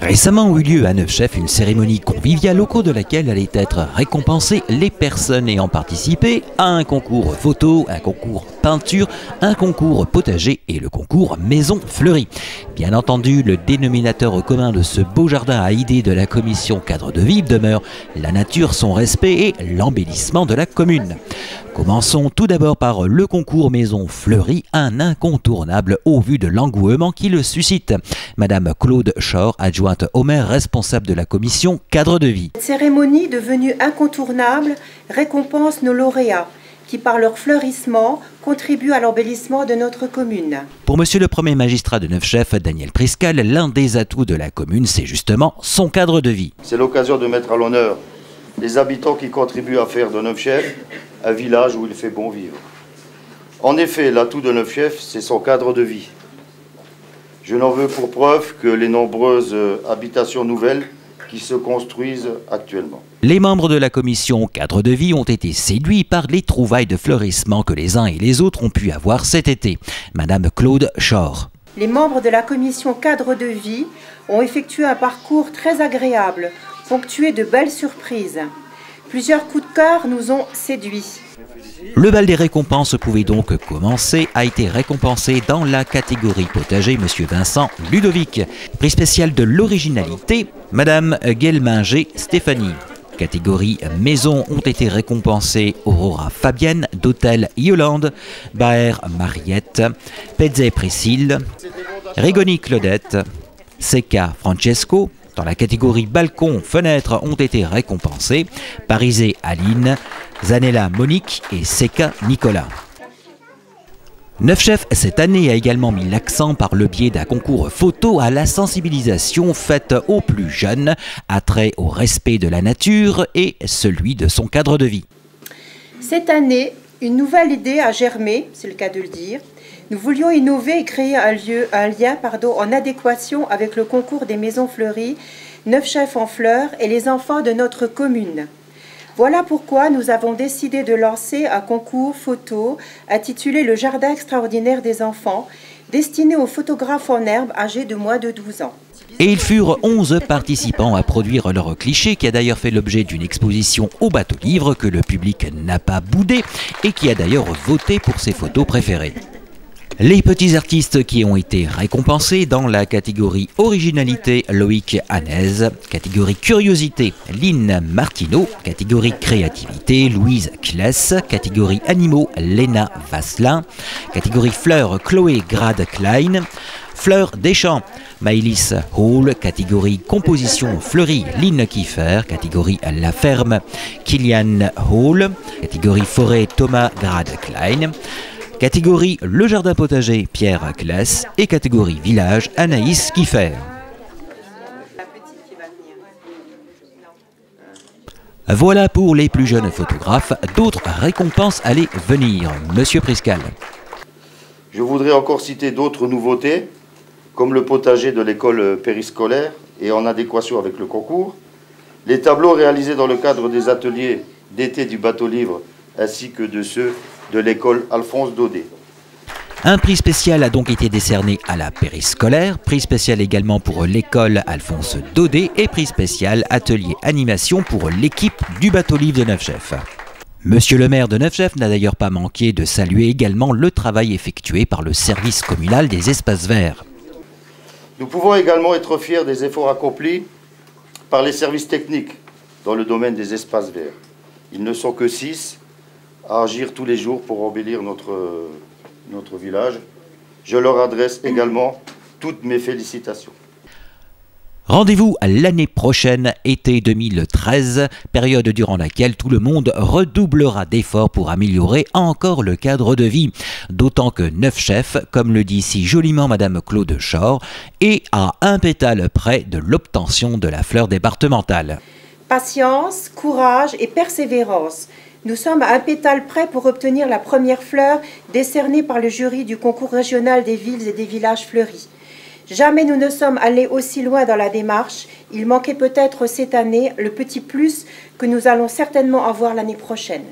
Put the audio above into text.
Récemment eut lieu à Neufchef une cérémonie conviviale au cours de laquelle allaient être récompensées les personnes ayant participé à un concours photo, un concours peinture, un concours potager et le concours maison fleurie. Bien entendu, le dénominateur commun de ce beau jardin à idées de la commission cadre de vie demeure la nature, son respect et l'embellissement de la commune. Commençons tout d'abord par le concours maison fleurie, un incontournable au vu de l'engouement qui le suscite. Madame Claude Schor, adjointe au maire responsable de la commission cadre de vie. Cette cérémonie devenue incontournable récompense nos lauréats qui, par leur fleurissement, contribuent à l'embellissement de notre commune. Pour monsieur le premier magistrat de Neufchef, Daniel Priscal, l'un des atouts de la commune, c'est justement son cadre de vie. C'est l'occasion de mettre à l'honneur les habitants qui contribuent à faire de Neufchef un village où il fait bon vivre. En effet, l'atout de Neufchef, c'est son cadre de vie. Je n'en veux pour preuve que les nombreuses habitations nouvelles qui se construisent actuellement. Les membres de la commission cadre de vie ont été séduits par les trouvailles de fleurissement que les uns et les autres ont pu avoir cet été. Madame Claude Schor. Les membres de la commission cadre de vie ont effectué un parcours très agréable, ponctué de belles surprises. Plusieurs coups de cœur nous ont séduits. Le bal des récompenses pouvait donc commencer, a été récompensé dans la catégorie potager monsieur Vincent Ludovic. Prix spécial de l'originalité, madame Guelminger Stéphanie. Catégorie maison ont été récompensées Aurora Fabienne d'Hôtel Yolande, Baer Mariette, Pezzet Priscille, Rigoni Claudette, Seca Francesco. Dans la catégorie balcon, fenêtres ont été récompensés Parisé Aline, Zanella Monique et Seca Nicolas. Neufchef, cette année, a également mis l'accent par le biais d'un concours photo à la sensibilisation faite aux plus jeunes, attrait au respect de la nature et celui de son cadre de vie. Cette année, une nouvelle idée a germé, c'est le cas de le dire. Nous voulions innover et créer un lien en adéquation avec le concours des maisons fleuries, Neufchef en fleurs et les enfants de notre commune. Voilà pourquoi nous avons décidé de lancer un concours photo intitulé Le Jardin extraordinaire des enfants, destiné aux photographes en herbe âgés de moins de 12 ans. Et ils furent 11 participants à produire leur cliché, qui a d'ailleurs fait l'objet d'une exposition au bateau-livre que le public n'a pas boudé et qui a d'ailleurs voté pour ses photos préférées. Les petits artistes qui ont été récompensés dans la catégorie originalité, Loïc Hanez, catégorie curiosité, Lynn Martineau, catégorie créativité, Louise Kless, catégorie animaux, Léna Vasselin, catégorie fleurs, Chloé Grade-Klein, fleurs des champs, Maëlys Hall, catégorie composition fleurie, Lynn Kiefer, catégorie La Ferme, Kylian Hall, catégorie forêt, Thomas Grade-Klein, catégorie Le Jardin Potager, Pierre Kless et catégorie Village, Anaïs Kiefer. Voilà pour les plus jeunes photographes, d'autres récompenses allaient venir. Monsieur Priscal. Je voudrais encore citer d'autres nouveautés, comme le potager de l'école périscolaire et en adéquation avec le concours, les tableaux réalisés dans le cadre des ateliers d'été du bateau-livre ainsi que de ceux de l'école Alphonse Daudet. Un prix spécial a donc été décerné à la périscolaire, prix spécial également pour l'école Alphonse Daudet et prix spécial atelier animation pour l'équipe du bateau-livre de Neufchef. Monsieur le maire de Neufchef n'a d'ailleurs pas manqué de saluer également le travail effectué par le service communal des espaces verts. Nous pouvons également être fiers des efforts accomplis par les services techniques dans le domaine des espaces verts. Ils ne sont que 6 à agir tous les jours pour embellir notre village. Je leur adresse également toutes mes félicitations. Rendez-vous l'année prochaine, été 2013, période durant laquelle tout le monde redoublera d'efforts pour améliorer encore le cadre de vie. D'autant que Neufchef, comme le dit si joliment Madame Claude Schor, est à un pétale près de l'obtention de la fleur départementale. Patience, courage et persévérance. Nous sommes à un pétale près pour obtenir la première fleur décernée par le jury du concours régional des villes et des villages fleuris. Jamais nous ne sommes allés aussi loin dans la démarche. Il manquait peut-être cette année le petit plus que nous allons certainement avoir l'année prochaine.